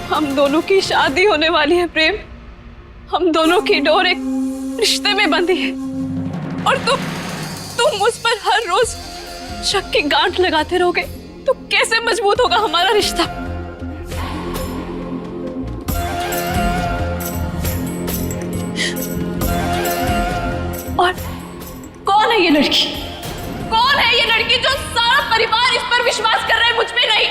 हम दोनों की शादी होने वाली है प्रेम। हम दोनों की डोर एक रिश्ते में बंधी है और तुम मुझ पर हर रोज शक की गांठ लगाते रहोगे तो कैसे मजबूत होगा हमारा रिश्ता। और कौन है ये लड़की? कौन है ये लड़की जो सारा परिवार इस पर विश्वास कर रहा है, मुझ पे नहीं?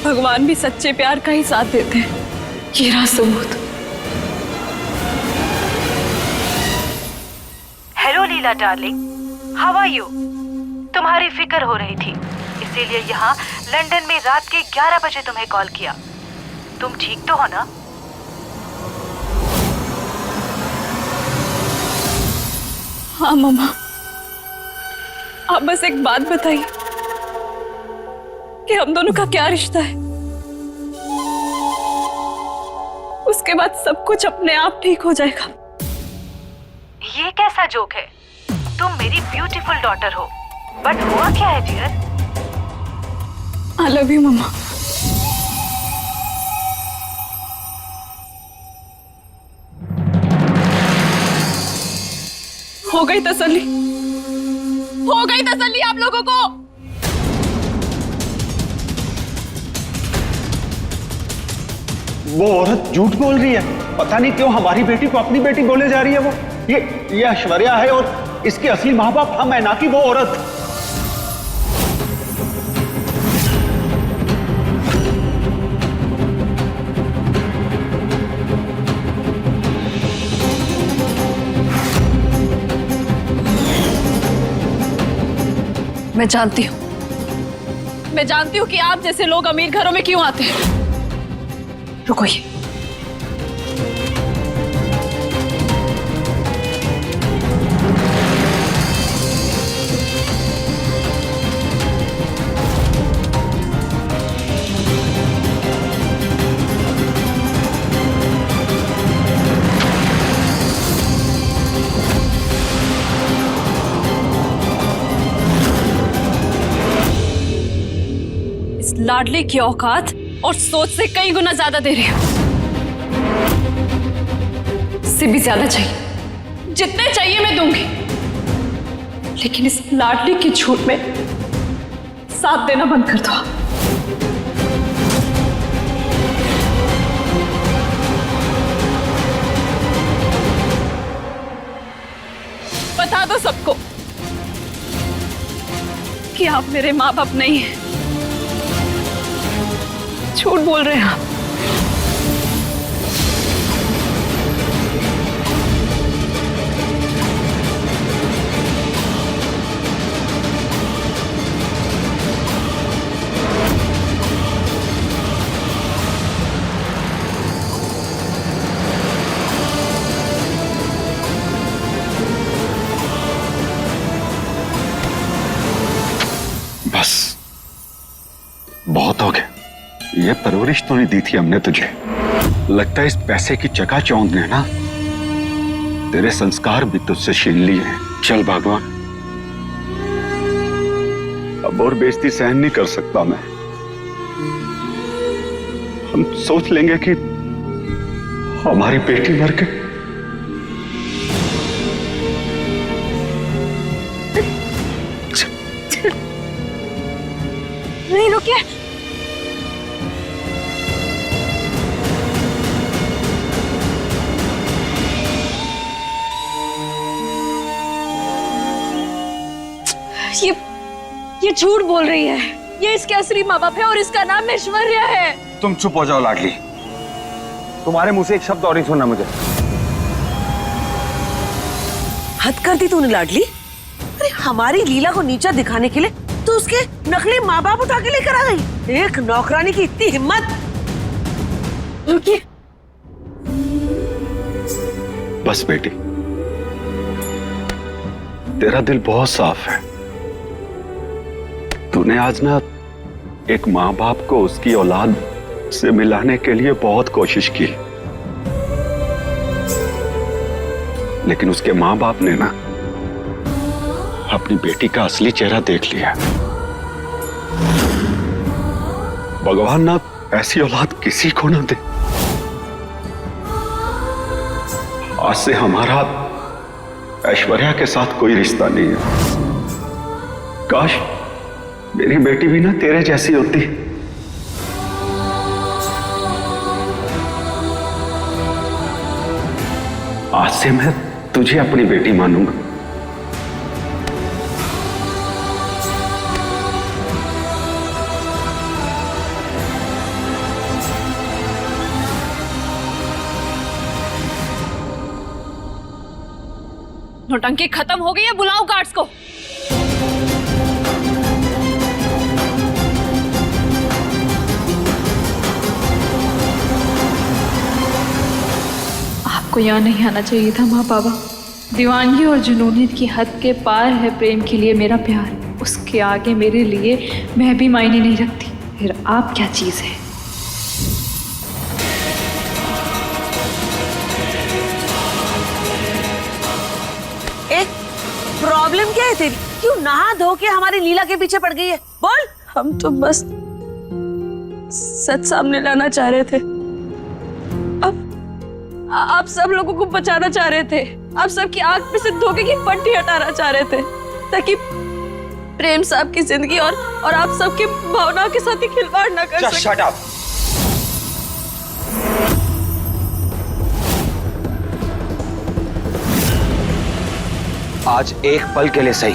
भगवान भी सच्चे प्यार का ही साथ देते हैं। ये रहा सबूत। Hello Leela darling, how are you? तुम्हारी फिक्र हो रही थी, इसीलिए यहाँ लंदन में रात के 11 बजे तुम्हें कॉल किया। तुम ठीक तो हो ना? हाँ मम्मा, आप बस एक बात बताइए कि हम दोनों का क्या रिश्ता है। उसके बाद सब कुछ अपने आप ठीक हो जाएगा। ये कैसा जोक है? तुम मेरी ब्यूटीफुल डॉटर हो, बट हुआ क्या है डियर? आई लव यू मम्मा। हो गई तसल्ली, हो गई तसल्ली आप लोगों को। वो औरत झूठ बोल रही है। पता नहीं क्यों हमारी बेटी को अपनी बेटी बोले जा रही है। वो ये ऐश्वर्या है और इसके असली माँ बाप हम है, ना कि वो औरत। मैं जानती हूँ कि आप जैसे लोग अमीर घरों में क्यों आते हैं। रुको, ये इस लाडले की औकात और सोच से कई गुना ज्यादा दे रही हूं। इससे भी ज्यादा चाहिए, जितने चाहिए मैं दूंगी, लेकिन इस लाडली की झूठ में साथ देना बंद कर दो। बता दो सबको कि आप मेरे माँ बाप नहीं हैं। झूठ बोल रहे हैं आप। बस बहुत हो गया। ये परवरिश तो नहीं दी थी हमने तुझे। लगता है इस पैसे की चकाचौंध ने ना तेरे संस्कार भी तुझसे छीन लिए हैं। चल भगवान, अब और बेइज्जती सहन नहीं कर सकता मैं। हम सोच लेंगे कि हमारी बेटी मर गई। नहीं, रुकिए। ये झूठ बोल रही है। ये इसके असली माँ बाप है और इसका नाम ऐश्वर्या है। तुम चुप हो जाओ लाडली, तुम्हारे मुंह से एक शब्द और नहीं सुनना मुझे। हद कर दी तूने लाडली। अरे हमारी लीला को नीचा दिखाने के लिए तू उसके नकली माँ बाप उठा के लेकर आ गई। एक नौकरानी की इतनी हिम्मत। रुकिए। बस बेटी, तेरा दिल बहुत साफ है। तूने आज ना एक माँ बाप को उसकी औलाद से मिलाने के लिए बहुत कोशिश की, लेकिन उसके माँ बाप ने ना अपनी बेटी का असली चेहरा देख लिया। भगवान ना ऐसी औलाद किसी को ना दे। आज से हमारा ऐश्वर्या के साथ कोई रिश्ता नहीं है। काश मेरी बेटी भी ना तेरे जैसी होती। आज से मैं तुझे अपनी बेटी मानूंगा। नौटंकी खत्म हो गई है, बुलाओ गार्ड्स को। आपको यहाँ नहीं आना चाहिए था माँ बाबा। दीवानगी और जुनूनियत की हद के पार है प्रेम के लिए मेरा प्यार। उसके आगे मेरे लिए मैं भी मायने नहीं रखती। फिर आप क्या चीज है? प्रॉब्लम क्या है तेरी? क्यों नहा धो के हमारी लीला के पीछे पड़ गई है? बोल। हम तो बस सच सामने लाना चाह रहे थे। अब आप सब लोगों को बचाना चाह रहे थे। आप सबकी आंख पे से धोखे की पट्टी हटाना चाह रहे थे ताकि प्रेम साहब की जिंदगी और आप सबकी भावनाओं के साथ ही खिलवाड़ ना कर सके। Shut up. आज एक पल के लिए सही,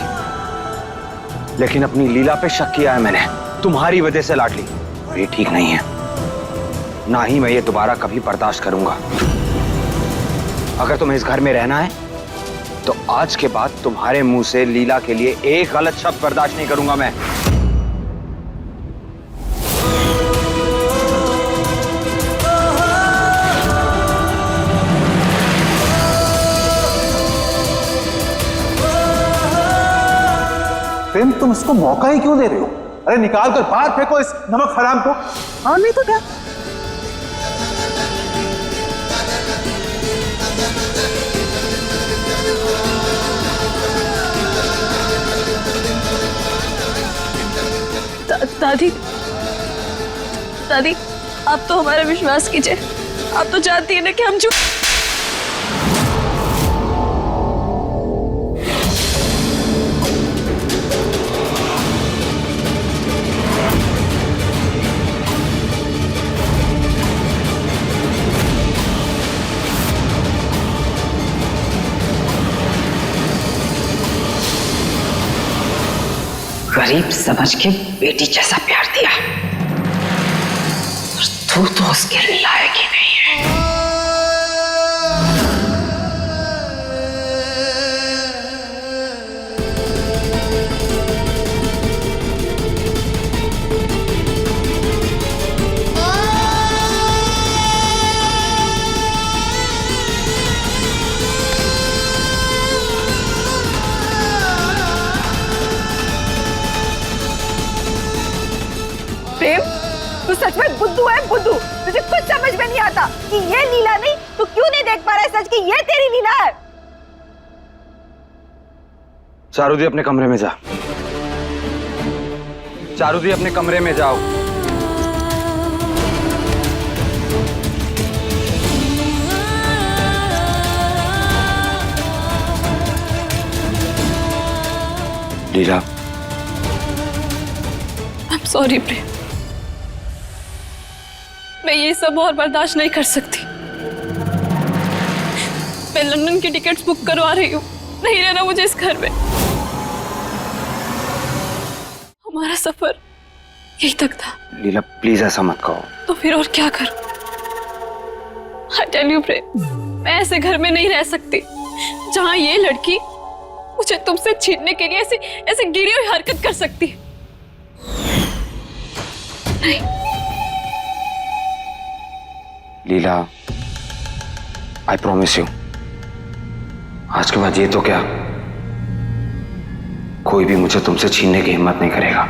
लेकिन अपनी लीला पे शक किया है मैंने। तुम्हारी वजह से लाडली। ये ठीक नहीं है, ना ही मैं ये दोबारा कभी बर्दाश्त करूंगा। अगर तुम्हें इस घर में रहना है तो आज के बाद तुम्हारे मुंह से लीला के लिए एक गलत शब्द बर्दाश्त नहीं करूंगा मैं। प्रेम, तुम इसको मौका ही क्यों दे रहे हो? अरे निकाल कर बाहर फेंको इस नमक हराम को। हाँ नहीं तो क्या? दादी, दादी, आप तो हमारा विश्वास कीजिए। आप तो जानती है ना कि हम जो गरीब समझ के बेटी जैसा प्यार दिया, और तू तो उसके लायक ही नहीं है। प्रेम, तू सच में बुद्धू है, बुद्धू। तुझे कुछ समझ में नहीं आता कि ये लीला नहीं, तू क्यों नहीं देख पा रहा है सच कि ये तेरी लीला है। चारुदी अपने कमरे में जा। चारुदी अपने कमरे में जाओ। लीला, I'm sorry प्रेम, मैं ये सब और बर्दाश्त नहीं कर सकती। मैं लंदन की टिकट्स बुक करवा रही हूँ। नहीं रहना मुझे इस घर में। हमारा सफर यही तक था। लीला प्लीज ऐसा मत कहो। तो फिर और क्या करूं? I tell you प्रेम, मैं ऐसे घर में नहीं रह सकती जहां ये लड़की मुझे तुमसे छीनने के लिए ऐसे गिरी हुई हरकत कर सकती है। नहीं लीला, आई प्रॉमिस यू, आज के बाद ये तो क्या, कोई भी मुझे तुमसे छीनने की हिम्मत नहीं करेगा।